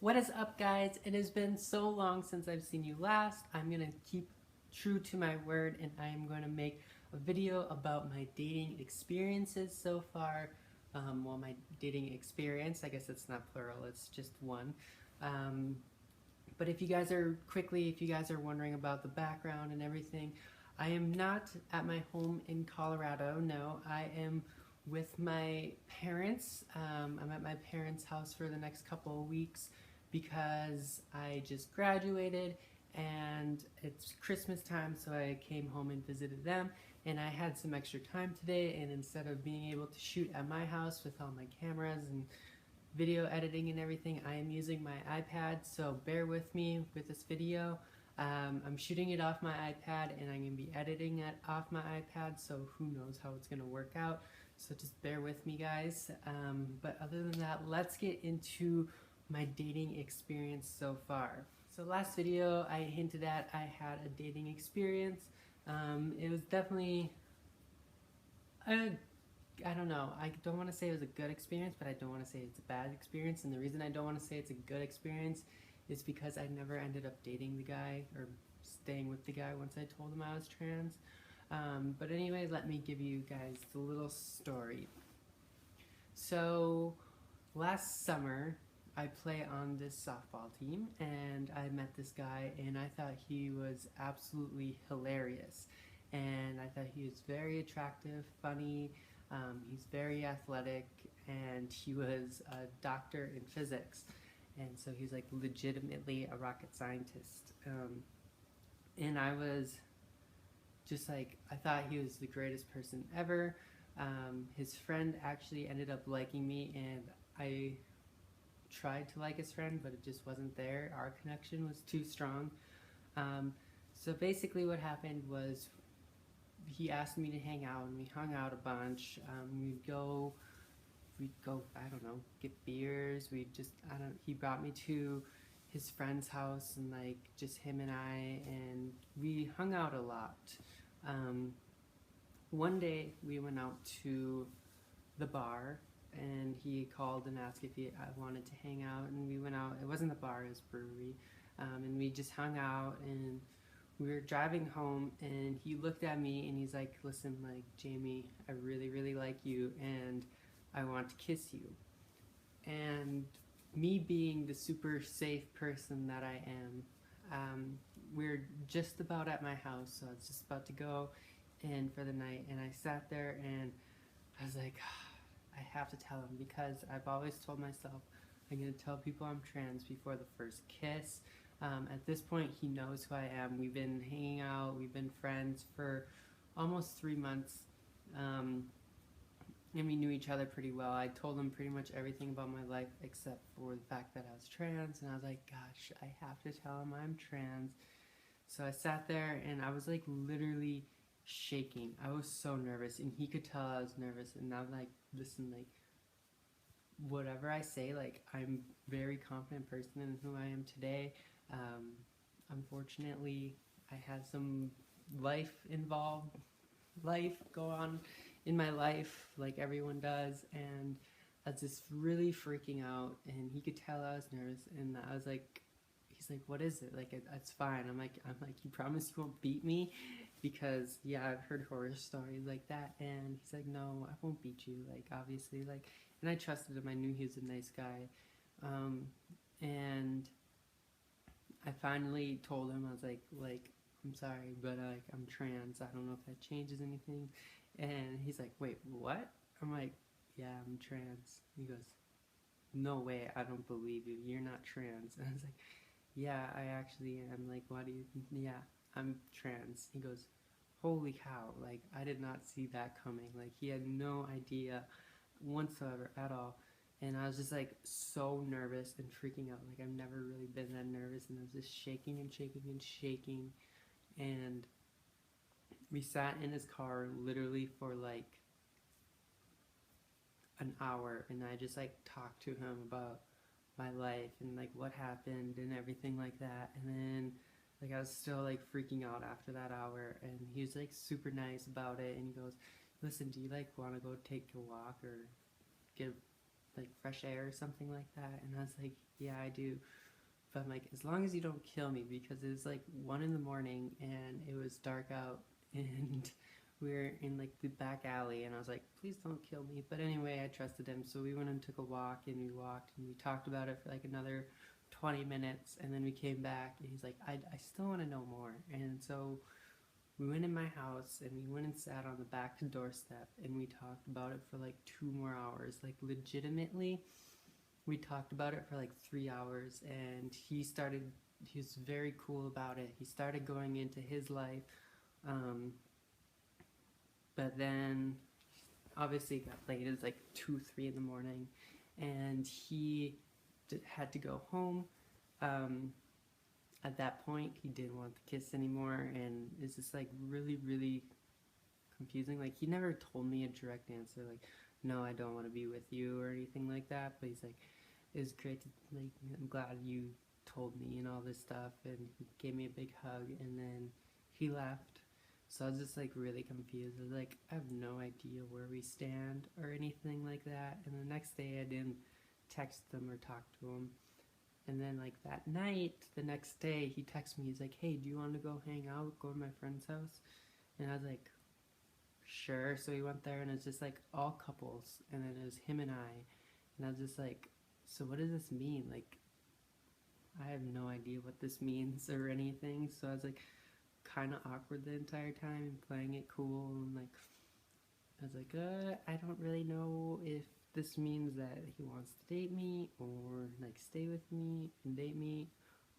What is up, guys? It has been so long since I've seen you last. I'm going to keep true to my word, and I am going to make a video about my dating experiences so far. Well, my dating experience, I guess it's not plural, it's just one. But if you guys are wondering about the background and everything, I am not at my home in Colorado. No, I am with my parents. I'm at my parents' house for the next couple of weeks because I just graduated and it's Christmas time, so I came home and visited them, and I had some extra time today, and instead of being able to shoot at my house with all my cameras and video editing and everything, I am using my iPad, so bear with me with this video. I'm shooting it off my iPad and I'm going to be editing it off my iPad, so who knows how it's going to work out, so just bear with me, guys. But other than that, let's get into my dating experience so far. So last video I hinted at I had a dating experience. It was definitely I don't know. I don't want to say it was a good experience, but I don't want to say it's a bad experience. And the reason I don't want to say it's a good experience is because I never ended up dating the guy or staying with the guy once I told him I was trans. But anyway, let me give you guys the little story. So last summer, I play on this softball team, and I met this guy, and I thought he was absolutely hilarious. And I thought he was very attractive, funny. He's very athletic, and he was a doctor in physics, and so he's like legitimately a rocket scientist. And I was just like, I thought he was the greatest person ever. His friend actually ended up liking me, and I tried to like his friend, but it just wasn't there. Our connection was too strong. So basically what happened was he asked me to hang out, and we hung out a bunch. We'd go, I don't know, get beers. He brought me to his friend's house, and like just him and I, and we hung out a lot. One day we went out to the bar, and he called and asked if I wanted to hang out, and we went out. It wasn't a bar, it was a brewery, and we just hung out, and we were driving home, and he looked at me and he's like, listen, like, Jamie, I really, really like you, and I want to kiss you. And me being the super safe person that I am, we're just about at my house, so I was just about to go in for the night, and I sat there and I was like, I have to tell him, because I've always told myself I'm going to tell people I'm trans before the first kiss. At this point, he knows who I am. We've been hanging out, we've been friends for almost 3 months, and we knew each other pretty well. I told him pretty much everything about my life except for the fact that I was trans, and I was like, gosh, I have to tell him I'm trans. So I sat there and I was like literally shaking. I was so nervous, and he could tell I was nervous, and I'm like, listen, like, whatever I say, like, I'm a very confident person in who I am today. Unfortunately, I had some life go on in my life, like everyone does, and I was just really freaking out, and he could tell I was nervous, and I was like, he's like, what is it? Like, it's fine. I'm like, you promise you won't beat me? Because, yeah, I've heard horror stories like that, and he's like, no, I won't beat you, like, obviously, like, and I trusted him. I knew he was a nice guy, and I finally told him, I was like, I'm sorry, but like, I'm trans. I don't know if that changes anything. And he's like, wait, what? I'm like, yeah, I'm trans. He goes, no way, I don't believe you. You're not trans. And I was like, yeah, I actually am. Like, why do you think? Yeah, I'm trans. He goes, holy cow, like, I did not see that coming. Like, he had no idea whatsoever at all. And I was just like so nervous and freaking out. Like, I've never really been that nervous, and I was just shaking and shaking and shaking. And we sat in his car literally for like an hour, and I just like talked to him about my life and like what happened and everything like that. And then like I was still like freaking out after that hour, and he was like super nice about it, and he goes, listen, do you like want to go take a walk or get like fresh air or something like that? And I was like, yeah, I do. But I'm like, as long as you don't kill me, because it was like 1 in the morning and it was dark out and we were in like the back alley and I was like, please don't kill me. But anyway, I trusted him. So we went and took a walk and we walked and we talked about it for like another 20 minutes and then we came back and he's like, I still want to know more. And so we went in my house and we went and sat on the back doorstep and we talked about it for like 2 more hours. Like legitimately, we talked about it for like 3 hours and he was very cool about it. He started going into his life, but then obviously it got late. It was like 2, 3 in the morning and he had to go home. At that point he didn't want the kiss anymore and it's just like really, really confusing. Like he never told me a direct answer like, no, I don't want to be with you or anything like that, but he's like, it was great to, like, I'm glad you told me and all this stuff, and he gave me a big hug and then he left. So I was just like really confused. I was like, I have no idea where we stand or anything like that. And the next day I didn't text him or talk to him. And then like that night, the next day, he texted me, he's like, hey, do you want to go hang out, go to my friend's house? And I was like, sure. So we went there and it's just like all couples and then it was him and I was just like, so what does this mean? Like, I have no idea what this means or anything. So I was like kind of awkward the entire time and playing it cool and like I was like, I don't really know if this means that he wants to date me or like stay with me and date me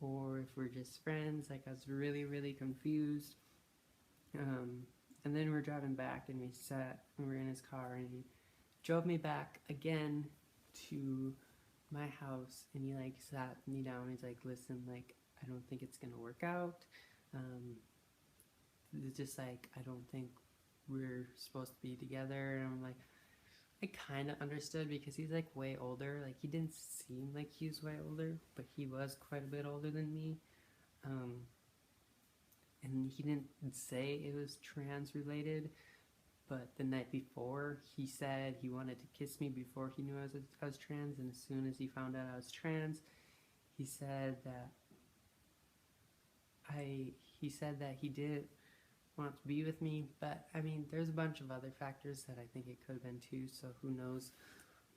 or if we're just friends. Like I was really, really confused. And then we were driving back and we were in his car and he drove me back again to my house and he like sat me down. He's like, listen, like I don't think it's gonna work out. It's just like I don't think we're supposed to be together. And I'm like, I kind of understood because he's like way older. Like he didn't seem like he was way older, but he was quite a bit older than me. And he didn't say it was trans related, but the night before he said he wanted to kiss me before he knew I was trans, and as soon as he found out I was trans, he said that he didn't want to be with me. But I mean, there's a bunch of other factors that I think it could have been too, so who knows.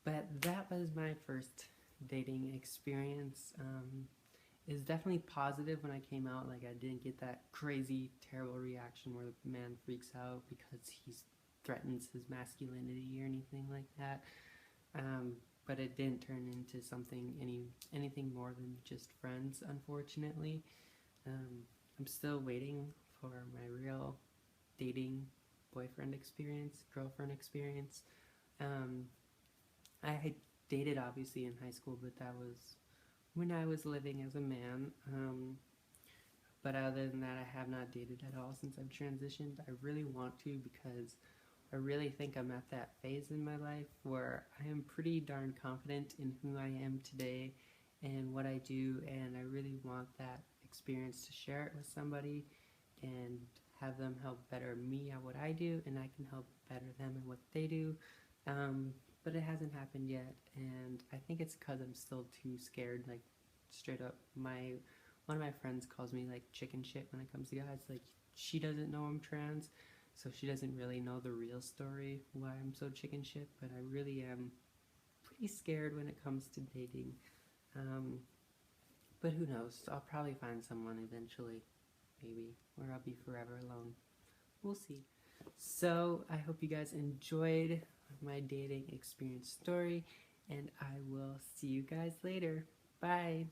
But that was my first dating experience. It was definitely positive when I came out. Like I didn't get that crazy, terrible reaction where the man freaks out because he threatens his masculinity or anything like that. But it didn't turn into anything more than just friends, unfortunately. I'm still waiting for my real dating boyfriend experience, girlfriend experience. I had dated obviously in high school, but that was when I was living as a man. But other than that, I have not dated at all since I've transitioned. I really want to because I really think I'm at that phase in my life where I am pretty darn confident in who I am today and what I do, and I really want that experience to share it with somebody and have them help better me at what I do, and I can help better them at what they do. But it hasn't happened yet, and I think it's because I'm still too scared. Like straight up, one of my friends calls me like chicken shit when it comes to guys. Like she doesn't know I'm trans, so she doesn't really know the real story why I'm so chicken shit. But I really am pretty scared when it comes to dating. But who knows? I'll probably find someone eventually, maybe, or I'll be forever alone. We'll see. So I hope you guys enjoyed my dating experience story, and I will see you guys later. Bye.